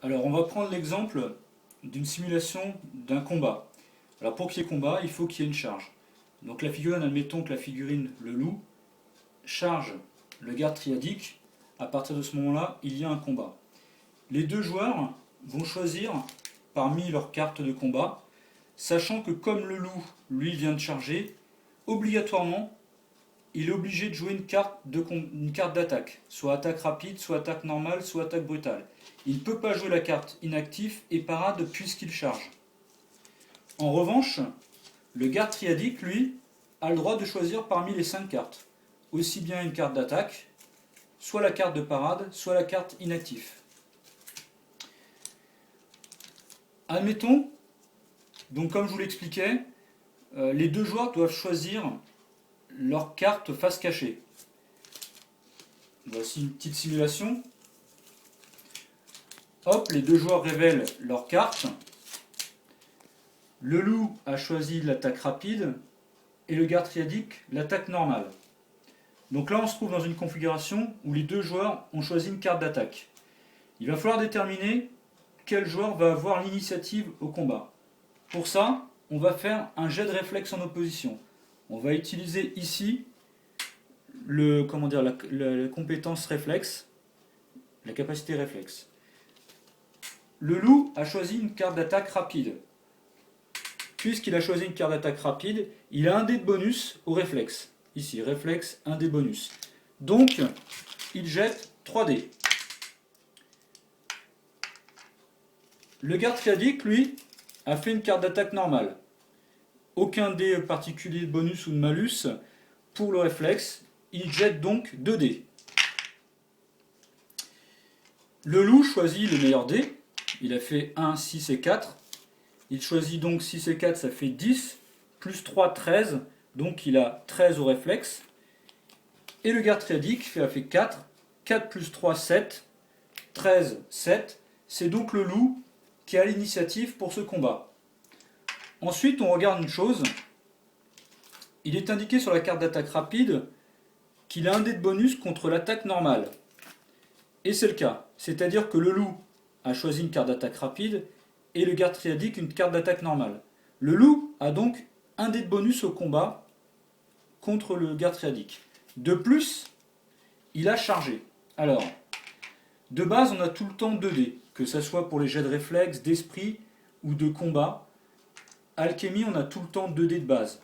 Alors, on va prendre l'exemple d'une simulation d'un combat. Alors, pour qu'il y ait combat, il faut qu'il y ait une charge. Donc, la figurine, admettons que la figurine, le loup, charge le garde triadique. À partir de ce moment-là, il y a un combat. Les deux joueurs vont choisir parmi leurs cartes de combat, sachant que comme le loup, lui, vient de charger, obligatoirement, il est obligé de jouer une carte d'attaque, soit attaque rapide, soit attaque normale, soit attaque brutale. Il ne peut pas jouer la carte inactif et parade puisqu'il charge. En revanche, le garde triadique, lui, a le droit de choisir parmi les 5 cartes, aussi bien une carte d'attaque, soit la carte de parade, soit la carte inactif. Admettons, donc comme je vous l'expliquais, les deux joueurs doivent choisir leur carte face cachée. Voici une petite simulation. Hop, les deux joueurs révèlent leur carte. Le loup a choisi l'attaque rapide et le garde triadique l'attaque normale. Donc là, on se trouve dans une configuration où les deux joueurs ont choisi une carte d'attaque. Il va falloir déterminer quel joueur va avoir l'initiative au combat. Pour ça, on va faire un jet de réflexe en opposition. On va utiliser ici la compétence réflexe, la capacité réflexe. Le loup a choisi une carte d'attaque rapide. Puisqu'il a choisi une carte d'attaque rapide, il a un dé de bonus au réflexe. Ici, réflexe, un dé bonus. Donc, il jette 3 dés. Le garde triadique, lui, a fait une carte d'attaque normale. Aucun dé particulier de bonus ou de malus pour le réflexe. Il jette donc 2 dés. Le loup choisit le meilleur dé. Il a fait 1, 6 et 4. Il choisit donc 6 et 4, ça fait 10. Plus 3, 13. Donc il a 13 au réflexe. Et le garde triadique a fait 4. 4 plus 3, 7. 13, 7. C'est donc le loup qui a l'initiative pour ce combat. Ensuite, on regarde une chose. Il est indiqué sur la carte d'attaque rapide qu'il a un dé de bonus contre l'attaque normale. Et c'est le cas. C'est-à-dire que le loup a choisi une carte d'attaque rapide et le garde triadique une carte d'attaque normale. Le loup a donc un dé de bonus au combat contre le garde triadique. De plus, il a chargé. Alors, de base, on a tout le temps 2 dés, que ce soit pour les jets de réflexe, d'esprit ou de combat. Alchimie, on a tout le temps 2 dés de base.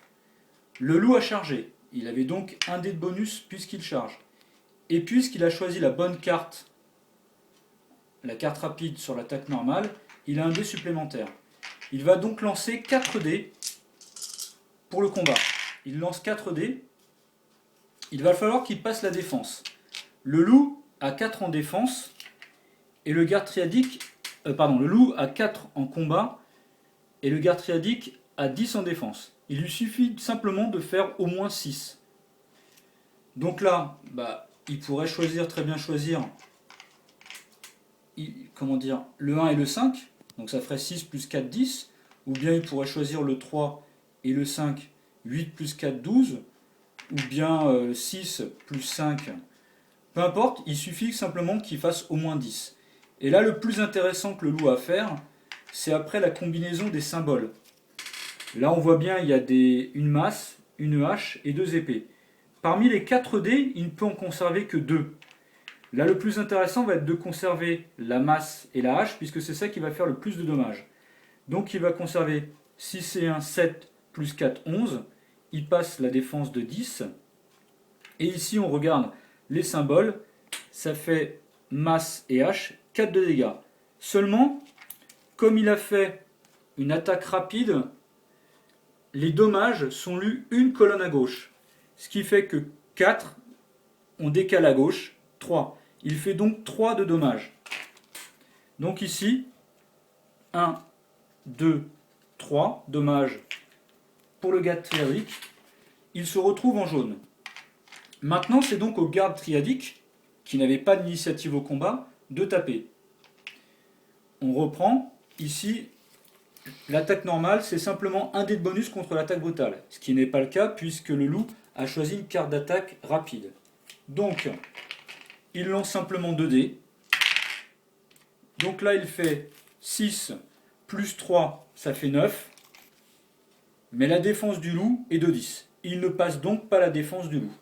Le loup a chargé. Il avait donc un dé de bonus puisqu'il charge. Et puisqu'il a choisi la bonne carte, la carte rapide sur l'attaque normale, il a un dé supplémentaire. Il va donc lancer 4 dés pour le combat. Il lance 4 dés. Il va falloir qu'il passe la défense. Le loup a 4 en défense et le garde triadique... le loup a 4 en combat et le garde triadique a 10 en défense. Il lui suffit simplement de faire au moins 6. Donc là, il pourrait très bien choisir le 1 et le 5. Donc ça ferait 6 plus 4, 10. Ou bien il pourrait choisir le 3 et le 5, 8 plus 4, 12. Ou bien 6 plus 5. Peu importe, il suffit simplement qu'il fasse au moins 10. Et là, le plus intéressant que le loup a à faire, c'est après la combinaison des symboles. Là, on voit bien, il y a une masse, une hache et 2 épées. Parmi les 4 dés, il ne peut en conserver que 2. Là, le plus intéressant va être de conserver la masse et la hache, puisque c'est ça qui va faire le plus de dommages. Donc, il va conserver 6 et 1, 7, plus 4, 11. Il passe la défense de 10. Et ici, on regarde les symboles. Ça fait masse et hache, 4 de dégâts. Seulement, comme il a fait une attaque rapide, les dommages sont lus une colonne à gauche. Ce qui fait que 4, on décale à gauche, 3. Il fait donc 3 de dommages. Donc ici, 1, 2, 3 dommages pour le garde triadique. Il se retrouve en jaune. Maintenant, c'est donc au garde triadique, qui n'avait pas d'initiative au combat, de taper. On reprend. Ici, l'attaque normale, c'est simplement un dé de bonus contre l'attaque brutale. Ce qui n'est pas le cas, puisque le loup a choisi une carte d'attaque rapide. Donc, il lance simplement 2 dés. Donc là, il fait 6 plus 3, ça fait 9. Mais la défense du loup est de 10. Il ne passe donc pas la défense du loup.